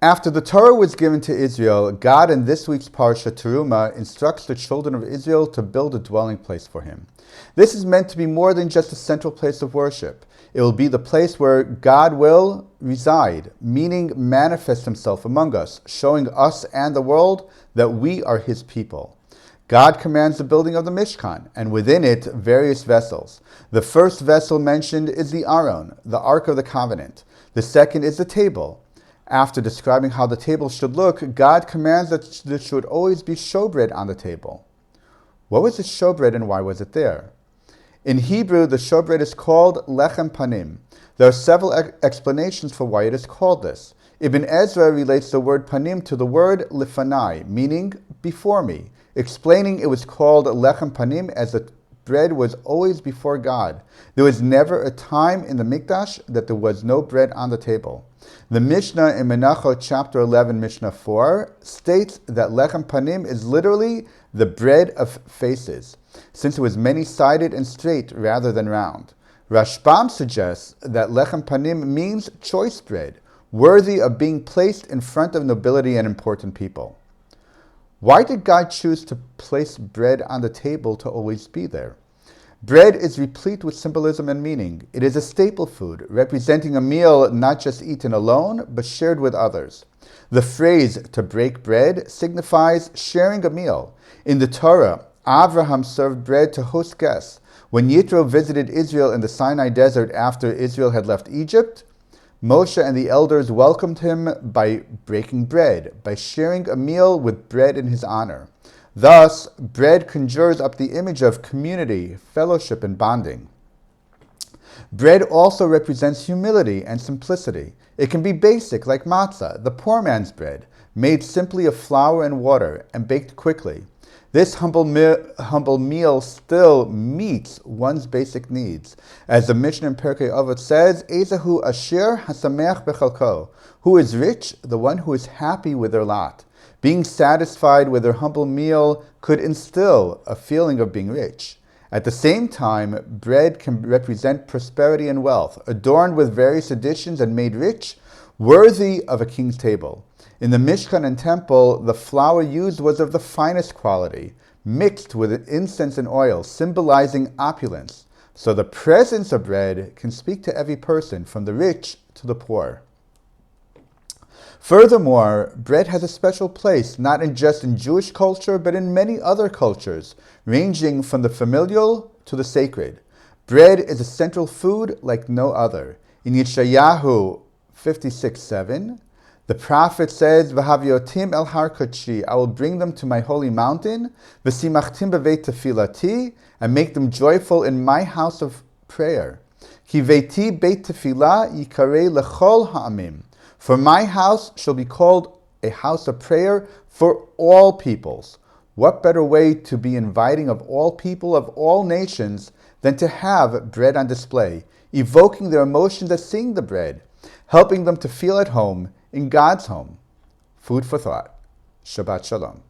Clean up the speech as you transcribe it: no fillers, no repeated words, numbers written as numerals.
After the Torah was given to Israel, God in this week's Parsha Terumah instructs the children of Israel to build a dwelling place for him. This is meant to be more than just a central place of worship. It will be the place where God will reside, meaning manifest himself among us, showing us and the world that we are his people. God commands the building of the Mishkan, and within it, various vessels. The first vessel mentioned is the Aron, the Ark of the Covenant. The second is the table. After describing how the table should look, God commands that there should always be showbread on the table. What was the showbread and why was it there? In Hebrew, the showbread is called lechem panim. There are several explanations for why it is called this. Ibn Ezra relates the word panim to the word lifanai, meaning before me, explaining it was called lechem panim as the bread was always before God. There was never a time in the Mikdash that there was no bread on the table. The Mishnah in Menachot chapter 11, Mishnah 4, states that lechem panim is literally the bread of faces, since it was many-sided and straight rather than round. Rashbam suggests that lechem panim means choice bread, worthy of being placed in front of nobility and important people. Why did God choose to place bread on the table to always be there? Bread is replete with symbolism and meaning. It is a staple food, representing a meal not just eaten alone, but shared with others. The phrase, to break bread, signifies sharing a meal. In the Torah, Avraham served bread to host guests. When Yitro visited Israel in the Sinai desert after Israel had left Egypt, Moshe and the elders welcomed him by breaking bread, by sharing a meal with bread in his honor. Thus, bread conjures up the image of community, fellowship, and bonding. Bread also represents humility and simplicity. It can be basic, like matzah, the poor man's bread, made simply of flour and water and baked quickly. This humble meal still meets one's basic needs. As the Mishnah in Pirkei Avot says, Ezehu asher hasameach bechalko, who is rich, the one who is happy with their lot. Being satisfied with their humble meal could instill a feeling of being rich. At the same time, bread can represent prosperity and wealth, adorned with various additions and made rich, worthy of a king's table. In the Mishkan and temple, the flour used was of the finest quality, mixed with incense and oil, symbolizing opulence. So the presence of bread can speak to every person, from the rich to the poor. Furthermore, bread has a special place, not just in Jewish culture, but in many other cultures, ranging from the familial to the sacred. Bread is a central food like no other. In Yeshayahu 56:7, the prophet says, "V'haviotim el har kodshi," I will bring them to my holy mountain, "V'simachtim beveit tefilati," and make them joyful in my house of prayer. "Ki veiti beit tefillah yikarei lechol ha'amim," for my house shall be called a house of prayer for all peoples. What better way to be inviting of all people of all nations than to have bread on display, evoking their emotions at seeing the bread, helping them to feel at home in God's home. Food for thought. Shabbat Shalom.